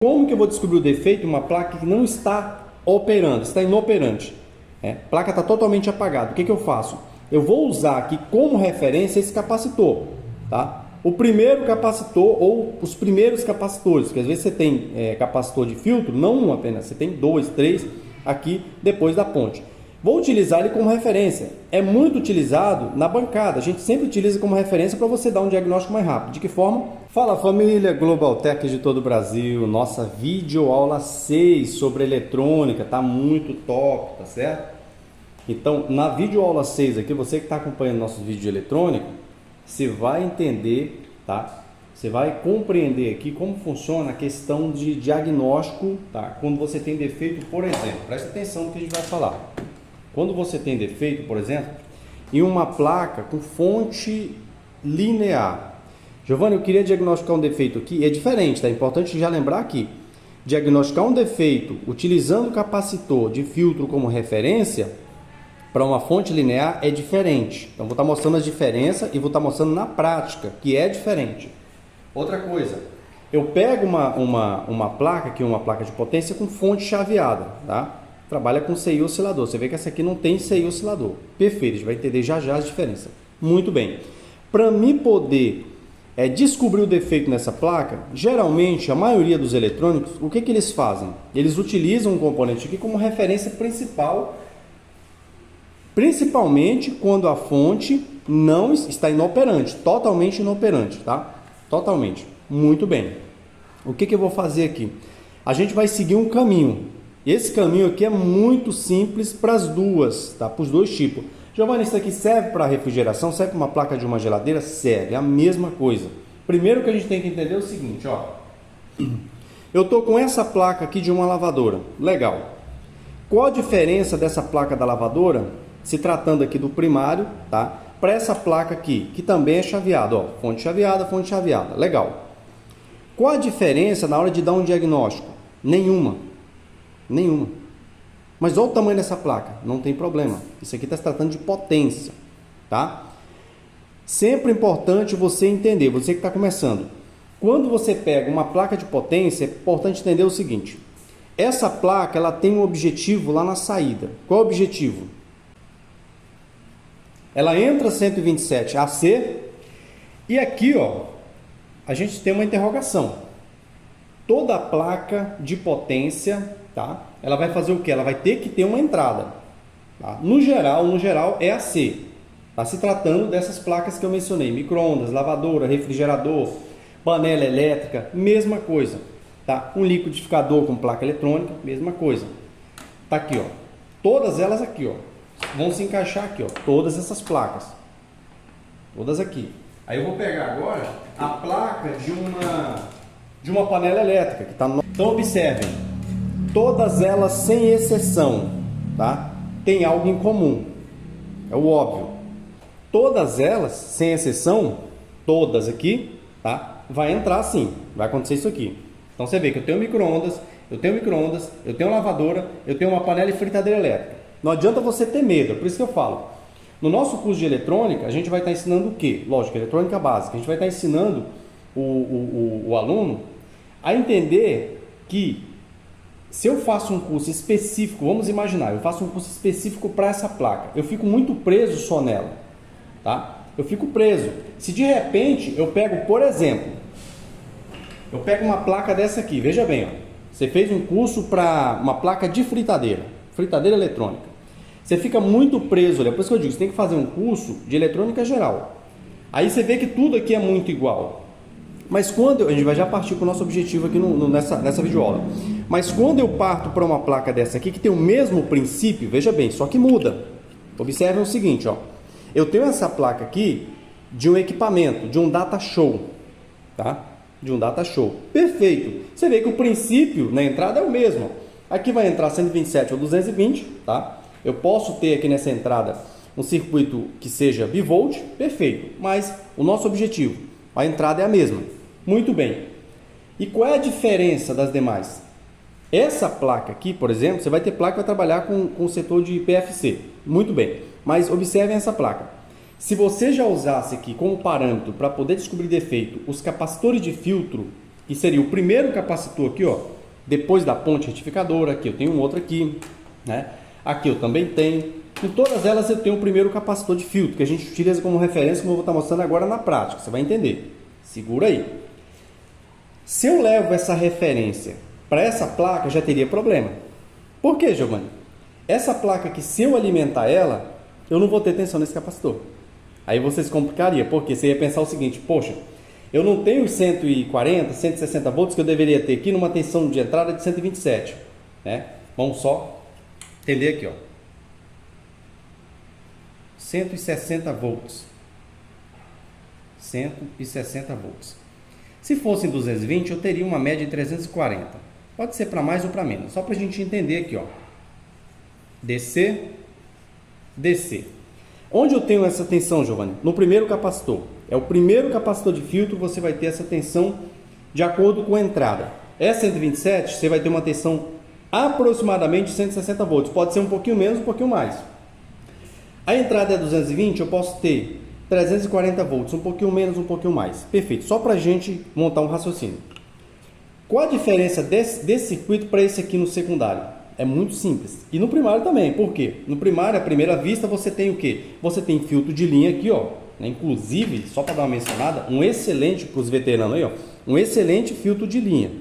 Como que eu vou descobrir o defeito em uma placa que não está operando, está inoperante? A placa está totalmente apagada. O que eu faço? Eu vou usar aqui como referência esse capacitor, tá? O primeiro capacitor ou os primeiros capacitores, porque às vezes você tem capacitor de filtro, não um apenas, você tem 2, 3 aqui depois da ponte. Vou utilizar ele como referência. É muito utilizado na bancada. A gente sempre utiliza como referência para você dar um diagnóstico mais rápido. De que forma? Fala família Global Tech de todo o Brasil. Nossa videoaula 6 sobre eletrônica. Tá muito top, tá certo? Então, na videoaula 6 aqui, você que está acompanhando nossos vídeos de eletrônica, você vai entender, tá? Você vai compreender aqui como funciona a questão de diagnóstico, tá? Quando você tem defeito, por exemplo. Presta atenção no que a gente vai falar. Quando você tem defeito, por exemplo, em uma placa com fonte linear. Giovanni, eu queria diagnosticar um defeito aqui. É diferente, tá? É importante já lembrar aqui. Diagnosticar um defeito utilizando o capacitor de filtro como referência para uma fonte linear é diferente. Então, vou estar mostrando as diferenças e vou estar mostrando na prática que é diferente. Outra coisa, eu pego uma placa, que é uma placa de potência com fonte chaveada, tá? Trabalha com CI oscilador. Você vê que essa aqui não tem CI oscilador. Perfeito, a gente vai entender já já as diferenças. Muito bem. Para mim poder descobrir o defeito nessa placa, geralmente a maioria dos eletrônicos, o que eles fazem? Eles utilizam um componente aqui como referência principal, principalmente quando a fonte não está inoperante, totalmente inoperante, tá? Totalmente. Muito bem. O que eu vou fazer aqui? A gente vai seguir um caminho. Esse caminho aqui é muito simples para as duas, tá? Para os dois tipos. Giovanni, isso aqui serve para refrigeração? Serve para uma placa de uma geladeira? Serve, é a mesma coisa. Primeiro que a gente tem que entender é o seguinte, ó. Eu estou com essa placa aqui de uma lavadora. Legal. Qual a diferença dessa placa da lavadora, se tratando aqui do primário, tá? Para essa placa aqui, que também é chaveada, ó. Fonte chaveada, fonte chaveada. Legal. Qual a diferença na hora de dar um diagnóstico? Nenhuma. Nenhuma. Mas olha o tamanho dessa placa, não tem problema. Isso aqui está se tratando de potência, tá? Sempre importante você entender, você que está começando. Quando você pega uma placa de potência, é importante entender o seguinte. Essa placa, ela tem um objetivo lá na saída. Qual é o objetivo? Ela entra 127 AC e aqui, ó, a gente tem uma interrogação. Toda a placa de potência, tá? Ela vai fazer o que? Ela vai ter que ter uma entrada. Tá? No geral é AC. Tá se tratando dessas placas que eu mencionei: micro-ondas, lavadora, refrigerador, panela elétrica, mesma coisa. Tá? Um liquidificador com placa eletrônica, mesma coisa. Tá aqui, ó. Todas elas aqui, ó, vão se encaixar aqui, ó. Todas essas placas. Todas aqui. Aí eu vou pegar agora a placa de uma panela elétrica que tá no... Então observem, todas elas sem exceção, tá? Tem algo em comum, é o óbvio. Todas elas sem exceção, todas aqui, tá? Vai entrar sim, vai acontecer isso aqui. Então você vê que eu tenho micro-ondas, eu tenho lavadora, eu tenho uma panela e fritadeira elétrica. Não adianta você ter medo, é por isso que eu falo. No nosso curso de eletrônica, a gente vai estar ensinando o quê? Lógico, eletrônica básica. A gente vai estar ensinando o aluno a entender que se eu faço um curso específico, vamos imaginar, eu faço um curso específico para essa placa, eu fico muito preso só nela, tá? Eu fico preso. Se de repente eu pego, por exemplo, eu pego uma placa dessa aqui, veja bem, ó, você fez um curso para uma placa de fritadeira eletrônica. Você fica muito preso, olha, por isso que eu digo, você tem que fazer um curso de eletrônica geral. Aí você vê que tudo aqui é muito igual. Mas quando a gente vai já partir para o nosso objetivo aqui nessa videoaula. Mas quando eu parto para uma placa dessa aqui que tem o mesmo princípio, veja bem, só que muda. Observem o seguinte, ó. Eu tenho essa placa aqui de um equipamento, de um data show, tá? De um data show. Perfeito. Você vê que o princípio na entrada é o mesmo. Aqui vai entrar 127 ou 220, tá? Eu posso ter aqui nessa entrada um circuito que seja bivolt, perfeito. Mas o nosso objetivo, a entrada é a mesma. Muito bem. E qual é a diferença das demais? Essa placa aqui, por exemplo, você vai ter placa que vai trabalhar com o setor de PFC. Muito bem. Mas observem essa placa. Se você já usasse aqui como parâmetro para poder descobrir defeito os capacitores de filtro, que seria o primeiro capacitor aqui, ó, depois da ponte retificadora. Aqui eu tenho um outro aqui, né? Aqui eu também tenho. Em todas elas eu tenho o primeiro capacitor de filtro, que a gente utiliza como referência, como eu vou estar mostrando agora na prática. Você vai entender. Segura aí. Se eu levo essa referência para essa placa, já teria problema. Por quê, Giovanni? Essa placa aqui, se eu alimentar ela, eu não vou ter tensão nesse capacitor. Aí você se complicaria, porque você ia pensar o seguinte: poxa, eu não tenho os 140, 160 volts que eu deveria ter aqui numa tensão de entrada de 127, né? Vamos só entender aqui, ó. 160 volts. 160 volts. Se fosse em 220, eu teria uma média de 340. Pode ser para mais ou para menos. Só para a gente entender aqui, ó. DC, DC. Onde eu tenho essa tensão, Giovanni? No primeiro capacitor. É o primeiro capacitor de filtro, você vai ter essa tensão de acordo com a entrada. É 127, você vai ter uma tensão aproximadamente 160 volts. Pode ser um pouquinho menos, um pouquinho mais. A entrada é 220, eu posso ter 340 volts, um pouquinho menos, um pouquinho mais. Perfeito, só para a gente montar um raciocínio. Qual a diferença desse circuito para esse aqui no secundário? É muito simples. E no primário também, por quê? No primário, à primeira vista, você tem o quê? Você tem filtro de linha aqui, ó. Inclusive, só para dar uma mencionada, um excelente, para os veteranos aí, ó, um excelente filtro de linha,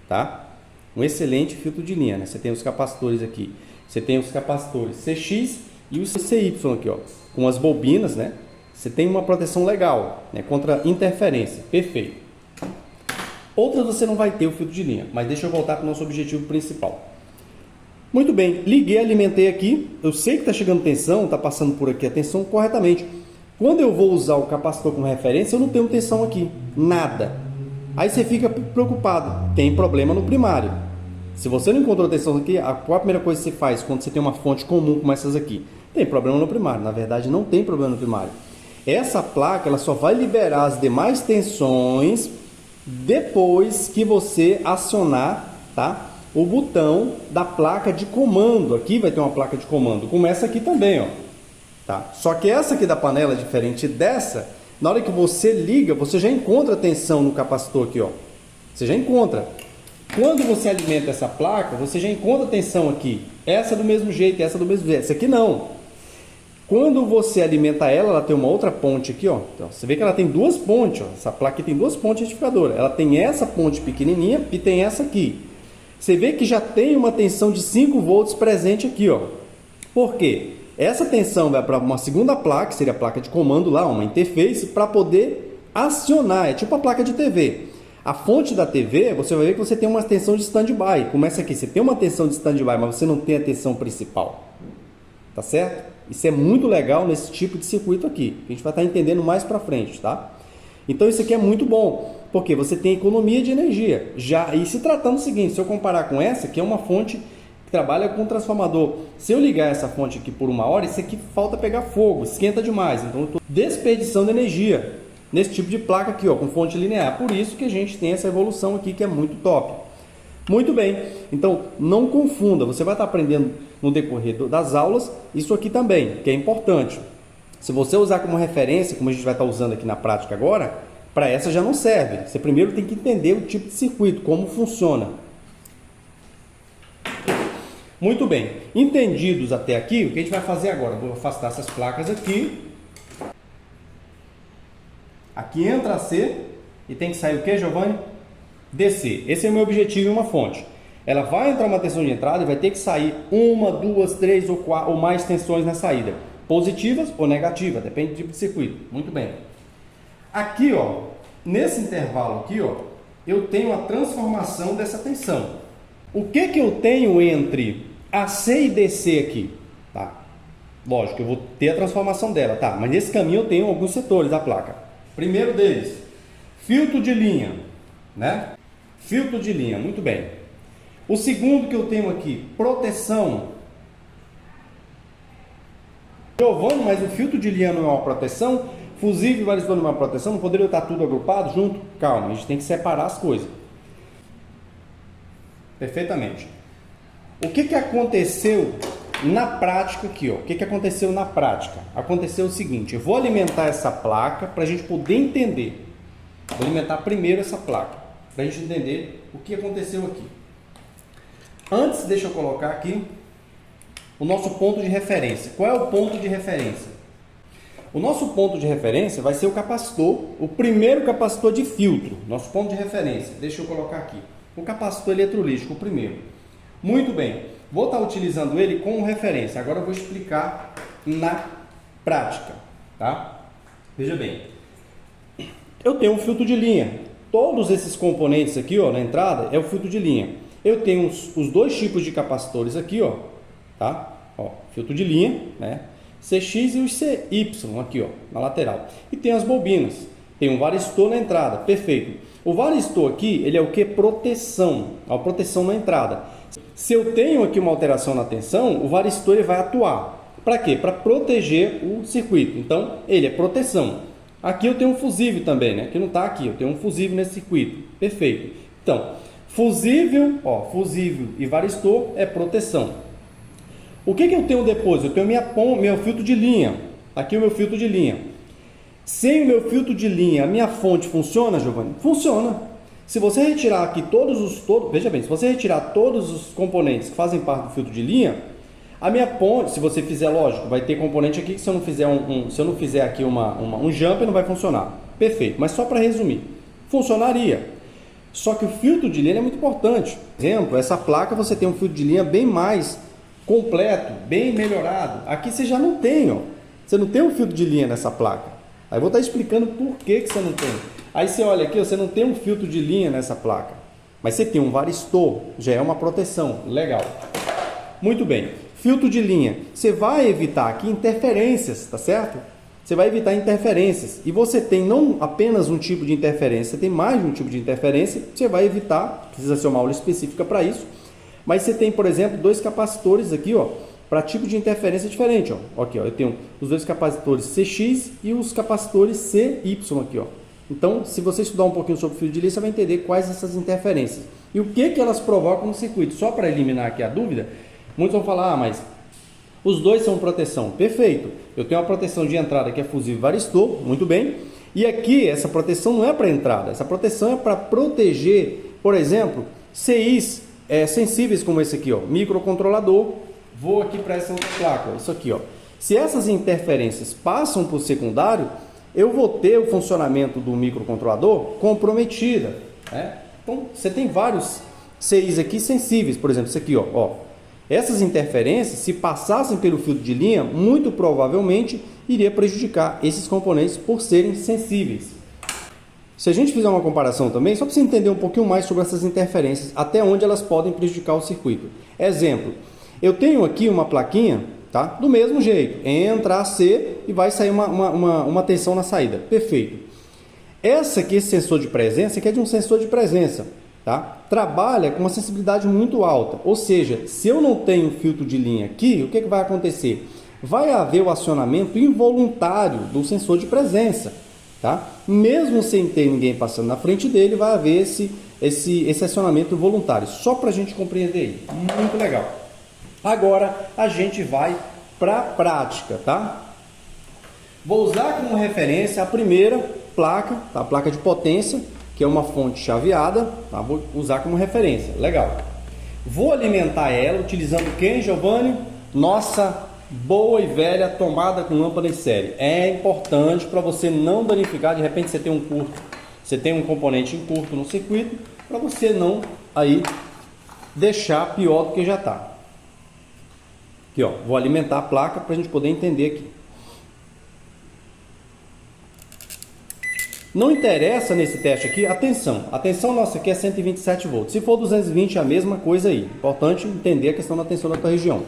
tá? Um excelente filtro de linha, né? Você tem os capacitores aqui. Você tem os capacitores CX e o CY aqui, ó, com as bobinas, né? Você tem uma proteção legal, né, contra interferência. Perfeito. Outras você não vai ter o filtro de linha, mas deixa eu voltar para o nosso objetivo principal. Muito bem, liguei, alimentei aqui. Eu sei que está chegando tensão, está passando por aqui a tensão corretamente. Quando eu vou usar o capacitor como referência, eu não tenho tensão aqui, nada. Aí você fica preocupado, tem problema no primário. Se você não encontrou tensão aqui, qual a primeira coisa que você faz quando você tem uma fonte comum como essas aqui? Tem problema no primário. Na verdade, não tem problema no primário. Essa placa ela só vai liberar as demais tensões depois que você acionar, tá, o botão da placa de comando. Aqui vai ter uma placa de comando, como essa aqui também, ó. Tá? Só que essa aqui da panela é diferente dessa. Na hora que você liga, você já encontra tensão no capacitor aqui, ó. Você já encontra. Quando você alimenta essa placa, você já encontra tensão aqui. Essa do mesmo jeito, essa do mesmo jeito. Essa aqui não. Quando você alimenta ela, ela tem uma outra ponte aqui, ó. Então, você vê que ela tem duas pontes, ó. Essa placa aqui tem duas pontes retificadoras. Ela tem essa ponte pequenininha e tem essa aqui. Você vê que já tem uma tensão de 5 volts presente aqui, ó. Por quê? Essa tensão vai para uma segunda placa, que seria a placa de comando lá, uma interface, para poder acionar. É tipo a placa de TV. A fonte da TV, você vai ver que você tem uma tensão de stand-by. Começa aqui, você tem uma tensão de stand-by, mas você não tem a tensão principal. Tá certo? Isso é muito legal nesse tipo de circuito aqui. A gente vai estar entendendo mais para frente, tá? Então isso aqui é muito bom, porque você tem economia de energia. E se tratando do seguinte, se eu comparar com essa, que é uma fonte que trabalha com transformador. Se eu ligar essa fonte aqui por 1 hora, isso aqui falta pegar fogo, esquenta demais. Então eu estou desperdiçando energia nesse tipo de placa aqui, ó, com fonte linear. Por isso que a gente tem essa evolução aqui que é muito top. Muito bem, então não confunda, você vai estar aprendendo no decorrer das aulas isso aqui também, que é importante. Se você usar como referência, como a gente vai estar usando aqui na prática agora, para essa já não serve. Você primeiro tem que entender o tipo de circuito, como funciona. Muito bem, entendidos até aqui, o que a gente vai fazer agora? Vou afastar essas placas aqui. Aqui entra a C e tem que sair o que, Giovanni? DC. Esse é o meu objetivo em uma fonte. Ela vai entrar uma tensão de entrada e vai ter que sair 1, 2, 3 ou 4 ou mais tensões na saída. Positivas ou negativas, depende do tipo de circuito. Muito bem. Aqui, ó, nesse intervalo aqui, ó, eu tenho a transformação dessa tensão. O que que eu tenho entre AC e DC aqui? Tá? Lógico, eu vou ter a transformação dela, tá? Mas nesse caminho eu tenho alguns setores da placa. Primeiro deles, filtro de linha, né? Filtro de linha, muito bem. O segundo que eu tenho aqui, proteção. Giovanni, mas o filtro de linha não é uma proteção? Fusível e varizador não é uma proteção? Não poderia estar tudo agrupado junto? Calma, a gente tem que separar as coisas. Perfeitamente. O que que aconteceu na prática aqui, ó? O que que aconteceu na prática? Aconteceu o seguinte, eu vou alimentar essa placa para a gente poder entender. Vou alimentar primeiro essa placa. para a gente entender o que aconteceu aqui. Antes, deixa eu colocar aqui o nosso ponto de referência. Qual é o ponto de referência? O nosso ponto de referência vai ser o capacitor, o primeiro capacitor de filtro. Nosso ponto de referência, deixa eu colocar aqui. O capacitor eletrolítico, o primeiro. Muito bem, vou estar utilizando ele como referência. Agora eu vou explicar na prática, tá? Veja bem, eu tenho um filtro de linha. Todos esses componentes aqui, ó, na entrada, é o filtro de linha. Eu tenho os dois tipos de capacitores aqui, ó, tá? Ó, filtro de linha, né? CX e os CY aqui, ó, na lateral. E tem as bobinas. Tem um varistor na entrada, perfeito. O varistor aqui, ele é o que? Proteção. A proteção na entrada. Se eu tenho aqui uma alteração na tensão, o varistor ele vai atuar. Para quê? Para proteger o circuito. Então, ele é proteção. Aqui eu tenho um fusível também, né? Que não está aqui. Eu tenho um fusível nesse circuito. Perfeito. Então, fusível, ó, fusível e varistor é proteção. O que eu tenho depois? Eu tenho meu filtro de linha. Aqui o meu filtro de linha. Sem o meu filtro de linha, a minha fonte funciona, Giovanni? Funciona. Se você retirar aqui veja bem, se você retirar todos os componentes que fazem parte do filtro de linha, a minha ponte, se você fizer, lógico, vai ter componente aqui que se eu não fizer se eu não fizer aqui um jumper, não vai funcionar. Perfeito. Mas só para resumir, funcionaria. Só que o filtro de linha é muito importante. Por exemplo, essa placa você tem um filtro de linha bem mais completo, bem melhorado. Aqui você já não tem, ó. Você não tem um filtro de linha nessa placa. Aí eu vou estar explicando por que você não tem. Aí você olha aqui, ó, você não tem um filtro de linha nessa placa, mas você tem um varistor, já é uma proteção, legal. Muito bem, filtro de linha, você vai evitar aqui interferências, tá certo? Você vai evitar interferências. E você tem não apenas um tipo de interferência, você tem mais de um tipo de interferência, você vai evitar, precisa ser uma aula específica para isso. Mas você tem, por exemplo, dois capacitores aqui, ó, para tipo de interferência diferente, ó. Aqui, ó, eu tenho os dois capacitores CX e os capacitores CY aqui, ó. Então, se você estudar um pouquinho sobre o fio de linha, você vai entender quais essas interferências e o que elas provocam no circuito. Só para eliminar aqui a dúvida, muitos vão falar, mas os dois são proteção. Perfeito. Eu tenho uma proteção de entrada que é fusível varistor, muito bem. E aqui, essa proteção não é para entrada, essa proteção é para proteger, por exemplo, CIs sensíveis como esse aqui, ó, microcontrolador. Vou aqui para essa outra placa, ó, isso aqui, ó. Se essas interferências passam para o secundário, eu vou ter o funcionamento do microcontrolador comprometida, né? Então, você tem vários CIs aqui sensíveis, por exemplo, isso aqui, ó. Essas interferências, se passassem pelo filtro de linha, muito provavelmente iria prejudicar esses componentes por serem sensíveis. Se a gente fizer uma comparação também, só para você entender um pouquinho mais sobre essas interferências, até onde elas podem prejudicar o circuito. Exemplo, eu tenho aqui uma plaquinha, tá? Do mesmo jeito, entra a C e vai sair uma tensão na saída. Perfeito. Esse sensor de presença, que é de um sensor de presença, tá? Trabalha com uma sensibilidade muito alta. Ou seja, se eu não tenho filtro de linha aqui, o que vai acontecer? Vai haver o acionamento involuntário do sensor de presença, tá? Mesmo sem ter ninguém passando na frente dele, vai haver esse acionamento voluntário. Só para a gente compreender. Muito legal. Agora a gente vai para a prática, tá? Vou usar como referência a primeira placa, tá? A placa de potência, que é uma fonte chaveada, tá? Vou usar como referência, legal. Vou alimentar ela utilizando quem, Giovanni? Nossa boa e velha tomada com lâmpada em série. É importante para você não danificar, de repente você tem um curto, você tem um componente em curto no circuito, para você não aí deixar pior do que já está. Aqui, ó, vou alimentar a placa para a gente poder entender aqui. Não interessa nesse teste aqui a tensão. A tensão nossa aqui é 127 volts. Se for 220 é a mesma coisa aí. Importante entender a questão da tensão da tua região.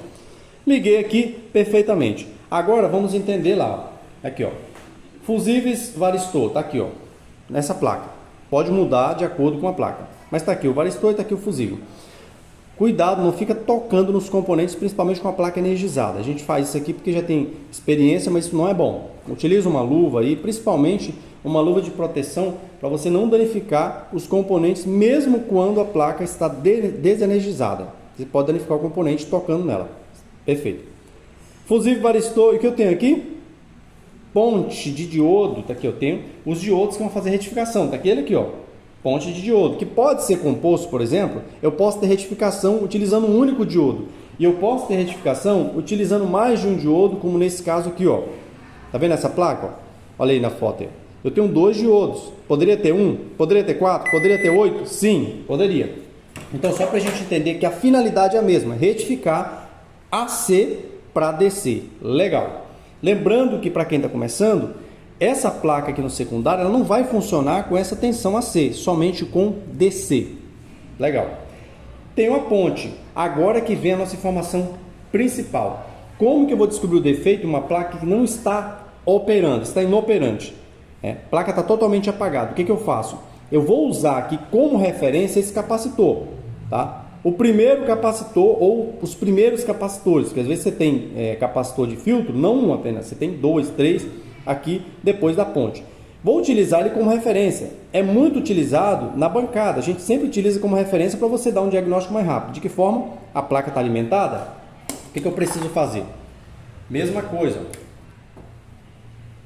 Liguei aqui perfeitamente. Agora vamos entender lá. Aqui, ó. Fusíveis varistor, tá aqui, ó. Nessa placa. Pode mudar de acordo com a placa. Mas tá aqui o varistor e tá aqui o fusível. Cuidado, não fica tocando nos componentes, principalmente com a placa energizada. A gente faz isso aqui porque já tem experiência, mas isso não é bom. Utiliza uma luva aí, principalmente uma luva de proteção, para você não danificar os componentes, mesmo quando a placa está desenergizada. Você pode danificar o componente tocando nela. Perfeito. Fusível varistor, e o que eu tenho aqui? Ponte de diodo, tá aqui, eu tenho os diodos que vão fazer retificação. Tá aqui ele aqui, ó. ponte de diodo, que pode ser composto, por exemplo, eu posso ter retificação utilizando um único diodo. E eu posso ter retificação utilizando mais de um diodo, como nesse caso aqui, ó. Tá vendo essa placa? Ó? Olha aí na foto aí. Eu tenho 2 diodos. Poderia ter 1? Poderia ter 4? Poderia ter 8? Sim, poderia. Então, só para a gente entender que a finalidade é a mesma, retificar AC para DC. Legal. Lembrando que para quem está começando, essa placa aqui no secundário ela não vai funcionar com essa tensão AC, somente com DC. Legal. Tem uma ponte. Agora que vem a nossa informação principal. Como que eu vou descobrir o defeito de uma placa que não está operando, está inoperante? A placa está totalmente apagada. O que eu faço? Eu vou usar aqui como referência esse capacitor. Tá? O primeiro capacitor ou os primeiros capacitores, porque às vezes você tem capacitor de filtro, não um apenas, você tem 2, 3 aqui depois da ponte. Vou utilizar ele como referência. É muito utilizado na bancada. A gente sempre utiliza como referência para você dar um diagnóstico mais rápido. De que forma? A placa está alimentada? O que eu preciso fazer? Mesma coisa.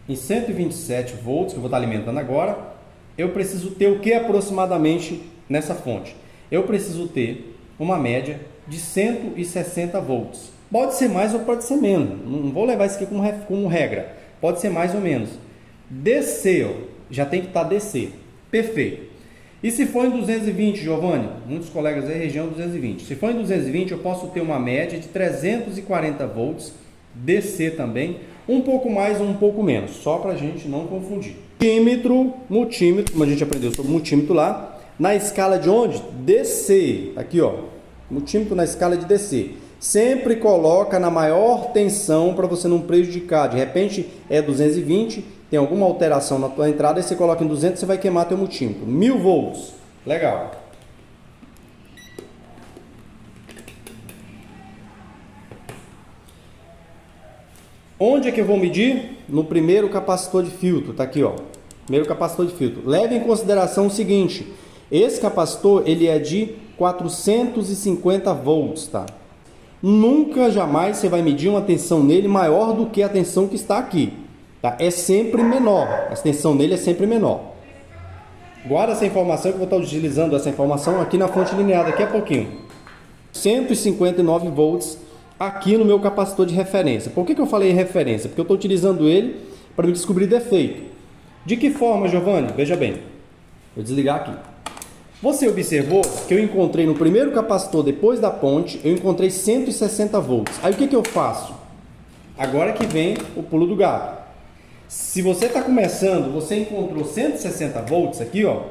Em 127 volts, que eu vou estar alimentando agora, eu preciso ter o que aproximadamente nessa fonte? Eu preciso ter uma média de 160 volts. Pode ser mais ou pode ser menos. Não vou levar isso aqui como regra. Pode ser mais ou menos. DC, ó, já tem que estar DC. Perfeito. E se for em 220, Giovanni? Muitos colegas aí, região 220. Se for em 220, eu posso ter uma média de 340 volts. DC também. Um pouco mais ou um pouco menos. Só para a gente não confundir. Multímetro, como a gente aprendeu sobre multímetro lá. Na escala de onde? DC. Aqui, ó. Multímetro na escala de DC. Sempre coloca na maior tensão para você não prejudicar. De repente é 220, tem alguma alteração na tua entrada, e você coloca em 200, você vai queimar teu multímetro. 1000 volts. Legal. Onde é que eu vou medir? No primeiro capacitor de filtro. Tá aqui, ó. Primeiro capacitor de filtro. Leve em consideração o seguinte. Esse capacitor, ele é de 450 volts, tá? Nunca, jamais você vai medir uma tensão nele maior do que a tensão que está aqui. Tá? É sempre menor. A tensão nele é sempre menor. Guarda essa informação que eu vou estar utilizando essa informação aqui na fonte linear daqui a pouquinho. 159 volts aqui no meu capacitor de referência. Por que eu falei referência? Porque eu estou utilizando ele para me descobrir defeito. De que forma, Giovanni? Veja bem. Vou desligar aqui. Você observou que eu encontrei no primeiro capacitor, depois da ponte, eu encontrei 160 volts. Aí o que eu faço? Agora que vem o pulo do gato. Se você está começando, você encontrou 160 volts aqui, ó,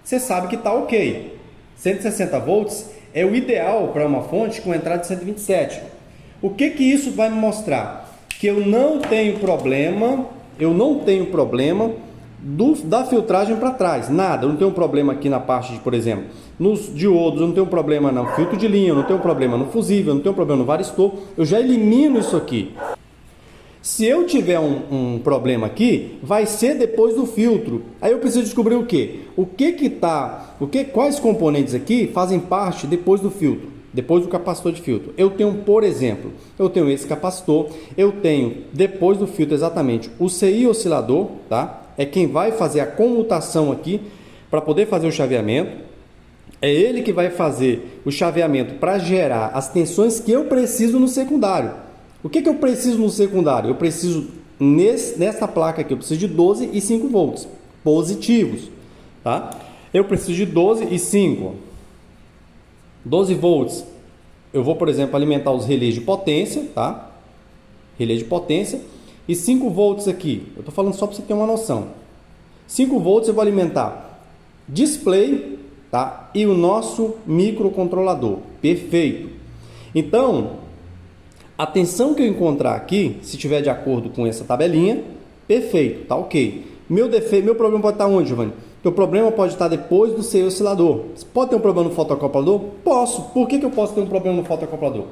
você sabe que está ok. 160 volts é o ideal para uma fonte com entrada de 127. O que isso vai me mostrar? Que eu não tenho problema, da filtragem para trás, nada, eu não tenho problema aqui na parte de, por exemplo, nos diodos, eu não tenho problema no filtro de linha, eu não tenho problema no fusível, eu não tenho problema no varistor, eu já elimino isso aqui. Se eu tiver um problema aqui, vai ser depois do filtro. Aí eu preciso descobrir o quê? Quais componentes aqui fazem parte depois do filtro, depois do capacitor de filtro. Eu tenho, por exemplo, esse capacitor, eu tenho depois do filtro exatamente o CI oscilador, tá? É quem vai fazer a comutação aqui para poder fazer o chaveamento. É ele que vai fazer o chaveamento para gerar as tensões que eu preciso no secundário. O que eu preciso no secundário? Eu preciso, nessa placa aqui, eu preciso de 12 e 5 volts positivos. Tá? Eu preciso de 12 e 5. 12 volts. Eu vou, por exemplo, alimentar os relés de potência. Tá? Relé de potência. E 5 volts aqui, eu estou falando só para você ter uma noção. 5 volts eu vou alimentar display, tá? E o nosso microcontrolador. Perfeito. Então, a tensão que eu encontrar aqui, se estiver de acordo com essa tabelinha, perfeito, tá ok. Meu problema pode estar onde, Giovanni? O problema pode estar depois do seu oscilador. Você pode ter um problema no fotoacoplador? Posso. Por que eu posso ter um problema no fotoacoplador?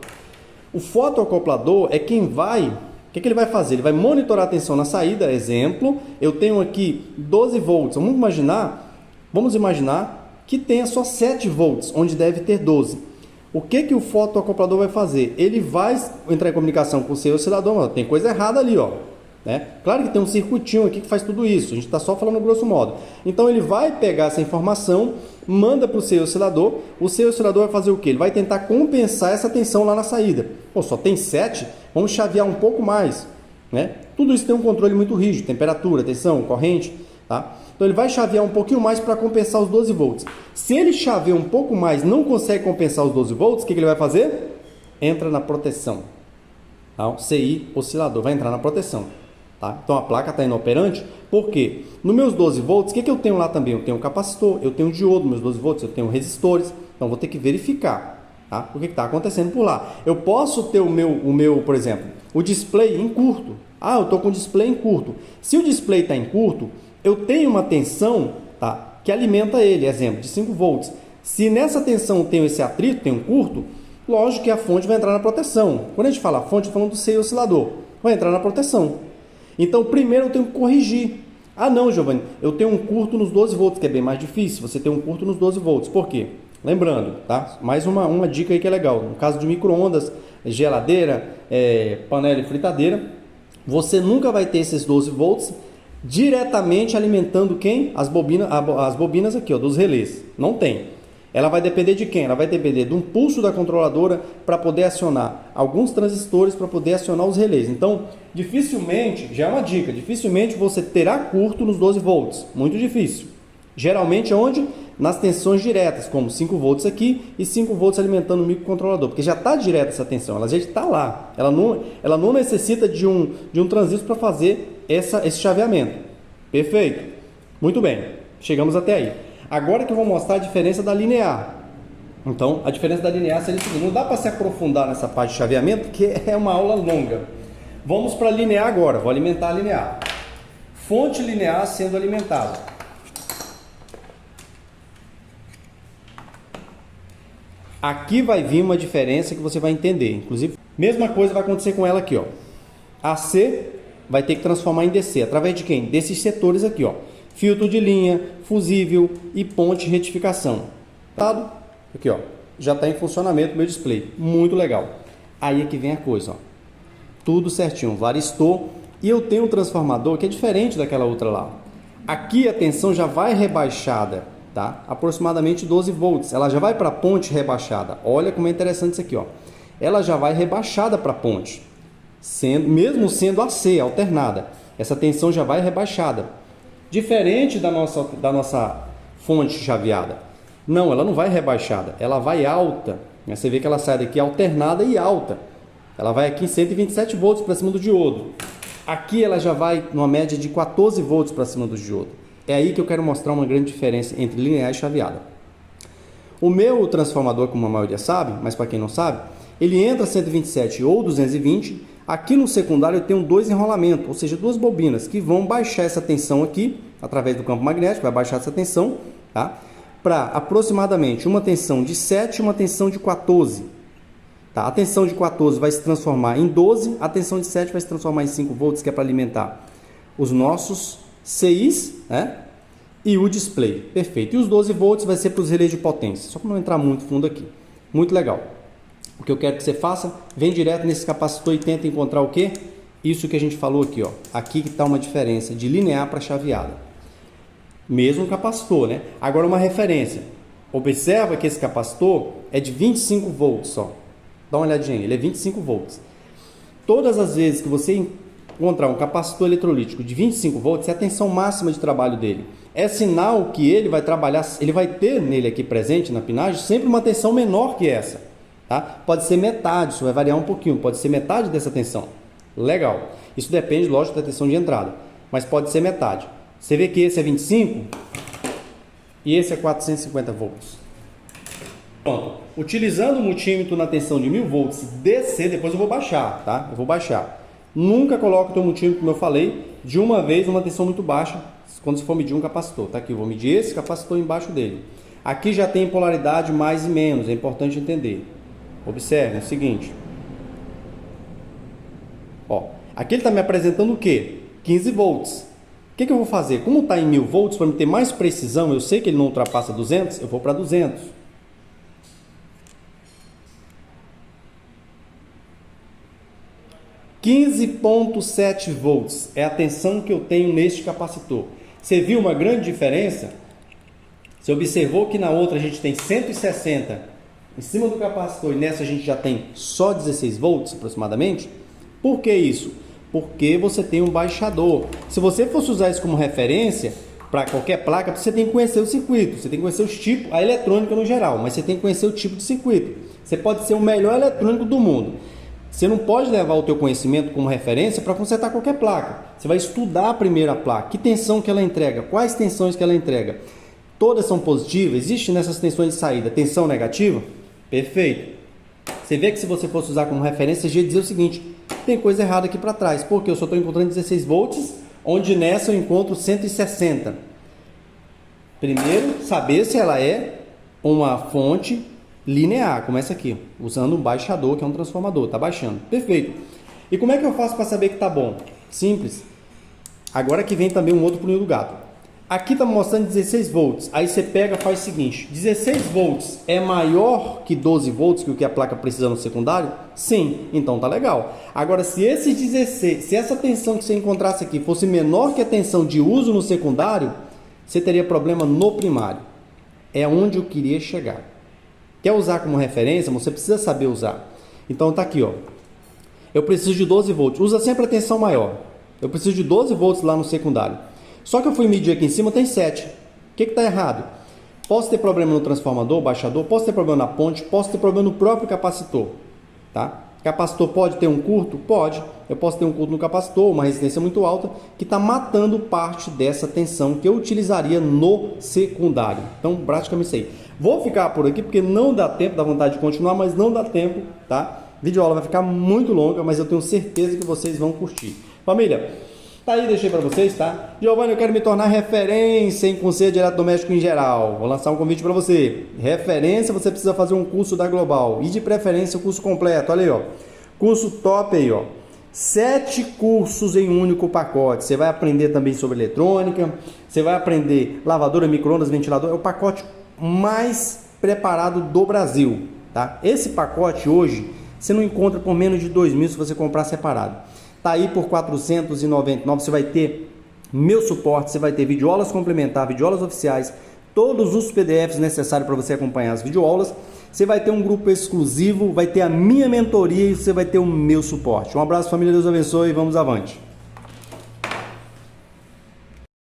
O fotoacoplador é quem vai... O que ele vai fazer? Ele vai monitorar a tensão na saída. Exemplo, eu tenho aqui 12 volts. Vamos imaginar que tenha só 7 volts, onde deve ter 12. O que o fotoacoplador vai fazer? Ele vai entrar em comunicação com o seu oscilador. Mas tem coisa errada ali, ó. né? Claro que tem um circuitinho aqui que faz tudo isso, a gente está só falando grosso modo. Então ele vai pegar essa informação, manda para o seu oscilador, o seu oscilador vai fazer o quê? Ele vai tentar compensar essa tensão lá na saída. Pô, só tem 7, vamos chavear um pouco mais, né? Tudo isso tem um controle muito rígido, temperatura, tensão, corrente, tá? Então ele vai chavear um pouquinho mais para compensar os 12 volts. Se ele chavear um pouco mais, não consegue compensar os 12 volts, o que ele vai fazer? Entra na proteção. Tá? O CI oscilador vai entrar na proteção. Tá? Então a placa está inoperante, por quê? Nos meus 12 volts, o que eu tenho lá também? Eu tenho um capacitor, eu tenho um diodo, meus 12 volts, eu tenho resistores, então vou ter que verificar, tá? O que está acontecendo por lá. Eu posso ter o meu, por exemplo, o display em curto. Ah, eu estou com o display em curto. Se o display está em curto, eu tenho uma tensão, tá, que alimenta ele, exemplo, de 5 volts. Se nessa tensão eu tenho esse atrito, tem um curto, lógico que a fonte vai entrar na proteção. Quando a gente fala fonte, falando do CI oscilador, vai entrar na proteção. Então, primeiro eu tenho que corrigir. Ah, não, Giovanni, eu tenho um curto nos 12 volts, que é bem mais difícil. Você tem um curto nos 12 volts. Por quê? Lembrando, tá? Mais uma dica aí que é legal. No caso de micro-ondas, geladeira, panela e fritadeira, você nunca vai ter esses 12 volts diretamente alimentando quem? As bobinas aqui, ó, dos relés. Não tem. Ela vai depender de quem? Ela vai depender de um pulso da controladora para poder acionar alguns transistores para poder acionar os relés. Então, dificilmente, já é uma dica, dificilmente você terá curto nos 12 volts. Muito difícil. Geralmente onde? Nas tensões diretas, como 5 volts aqui e 5 volts alimentando o microcontrolador, porque já está direta essa tensão, ela já está lá. Ela não necessita de um transistor para fazer esse chaveamento. Perfeito. Muito bem. Chegamos até aí. Agora que eu vou mostrar a diferença da linear. Então, a diferença da linear seria o seguinte, não dá para se aprofundar nessa parte de chaveamento, porque é uma aula longa. Vamos para a linear agora, vou alimentar a linear. Fonte linear sendo alimentada. Aqui vai vir uma diferença que você vai entender. Inclusive, mesma coisa vai acontecer com ela aqui, ó. AC vai ter que transformar em DC. Através de quem? Desses setores aqui, ó. Filtro de linha, fusível e ponte de retificação. Aqui, ó. Já está em funcionamento o meu display. Muito legal. Aí é que vem a coisa, ó. Tudo certinho. Varistor. E eu tenho um transformador que é diferente daquela outra lá. Aqui a tensão já vai rebaixada, tá? Aproximadamente 12 volts. Ela já vai para a ponte rebaixada. Olha como é interessante isso aqui, ó. Ela já vai rebaixada para a ponte. Mesmo sendo AC, alternada. Essa tensão já vai rebaixada. Diferente da nossa fonte chaveada. Não, ela não vai rebaixada, ela vai alta. Você vê que ela sai daqui alternada e alta. Ela vai aqui em 127 volts para cima do diodo. Aqui ela já vai numa média de 14 volts para cima do diodo. É aí que eu quero mostrar uma grande diferença entre linear e chaveada. O meu transformador, como a maioria sabe, mas para quem não sabe, ele entra 127 ou 220. Aqui no secundário eu tenho 2 enrolamentos, ou seja, 2 bobinas que vão baixar essa tensão aqui, através do campo magnético, vai baixar essa tensão, tá? Para aproximadamente uma tensão de 7 e uma tensão de 14. Tá? A tensão de 14 vai se transformar em 12, a tensão de 7 vai se transformar em 5 volts, que é para alimentar os nossos CIs, né? E o display. Perfeito. E os 12 volts vai ser para os relés de potência, só para não entrar muito fundo aqui. Muito legal. O que eu quero que você faça, vem direto nesse capacitor e tenta encontrar o quê? Isso que a gente falou aqui, ó. Aqui que está uma diferença de linear para chaveada. Mesmo capacitor, né? Agora uma referência. Observa que esse capacitor é de 25 volts só. Dá uma olhadinha, ele é 25 volts. Todas as vezes que você encontrar um capacitor eletrolítico de 25 volts, é a tensão máxima de trabalho dele. É sinal que ele vai trabalhar, ele vai ter nele aqui presente na pinagem sempre uma tensão menor que essa. Tá? Pode ser metade, isso vai variar um pouquinho, pode ser metade dessa tensão. Legal. Isso depende, lógico, da tensão de entrada, mas pode ser metade. Você vê que esse é 25 e esse é 450 volts. Pronto. Utilizando o multímetro na tensão de 1000 volts DC, depois eu vou baixar, tá? Eu vou baixar. Nunca coloque o teu multímetro, como eu falei, de uma vez numa tensão muito baixa, quando você for medir um capacitor. Tá aqui, eu vou medir esse capacitor embaixo dele. Aqui já tem polaridade mais e menos, é importante entender. Observe o seguinte. Ó, aqui ele está me apresentando o quê? 15 volts. O que eu vou fazer? Como está em 1000 volts, para me ter mais precisão, eu sei que ele não ultrapassa 200, eu vou para 200. O 15,7 volts é a tensão que eu tenho neste capacitor. Você viu uma grande diferença? Você observou que na outra a gente tem 160 em cima do capacitor e nessa a gente já tem só 16 volts aproximadamente? Por que isso? Porque você tem um baixador. Se você fosse usar isso como referência para qualquer placa, você tem que conhecer o circuito, você tem que conhecer os tipos, a eletrônica no geral, mas você tem que conhecer o tipo de circuito. Você pode ser o melhor eletrônico do mundo. Você não pode levar o teu conhecimento como referência para consertar qualquer placa. Você vai estudar a primeira placa, que tensão que ela entrega, quais tensões que ela entrega. Todas são positivas? Existe nessas tensões de saída tensão negativa? Perfeito. Você vê que se você fosse usar como referência, você ia dizer o seguinte: tem coisa errada aqui para trás, porque eu só estou encontrando 16 volts, onde nessa eu encontro 160. Primeiro, saber se ela é uma fonte linear, como essa aqui, usando um baixador, que é um transformador, tá baixando. Perfeito. E como é que eu faço para saber que tá bom? Simples. Agora que vem também um outro pulinho do gato. Aqui está mostrando 16 volts. Aí você pega e faz o seguinte: 16 volts é maior que 12 volts, que o que a placa precisa no secundário? Sim, então tá legal. Agora, se esses 16, se essa tensão que você encontrasse aqui fosse menor que a tensão de uso no secundário, você teria problema no primário. É onde eu queria chegar. Quer usar como referência? Você precisa saber usar. Então tá aqui, ó. Eu preciso de 12 volts. Usa sempre a tensão maior. Eu preciso de 12 volts lá no secundário. Só que eu fui medir aqui em cima, tem 7. O que está errado? Posso ter problema no transformador, baixador, posso ter problema na ponte, posso ter problema no próprio capacitor. Tá? Capacitor pode ter um curto? Pode. Eu posso ter um curto no capacitor, uma resistência muito alta, que está matando parte dessa tensão que eu utilizaria no secundário. Então, praticamente isso aí. Vou ficar por aqui porque não dá tempo, dá vontade de continuar, mas não dá tempo, tá? A videoaula vai ficar muito longa, mas eu tenho certeza que vocês vão curtir. Família, tá aí, deixei para vocês, tá? Giovanni, eu quero me tornar referência em conselho de eletrodoméstico em geral. Vou lançar um convite para você. Referência, você precisa fazer um curso da Global. E de preferência o curso completo. Olha aí, ó. Curso top aí, ó. 7 cursos em um único pacote. Você vai aprender também sobre eletrônica. Você vai aprender lavadora, micro-ondas, ventilador. É o pacote mais preparado do Brasil, tá? Esse pacote hoje você não encontra por menos de 2.000 se você comprar separado. Tá aí por 499, você vai ter meu suporte, você vai ter videoaulas complementares, videoaulas oficiais, todos os PDFs necessários para você acompanhar as videoaulas. Você vai ter um grupo exclusivo, vai ter a minha mentoria e você vai ter o meu suporte. Um abraço, família, Deus abençoe e vamos avante.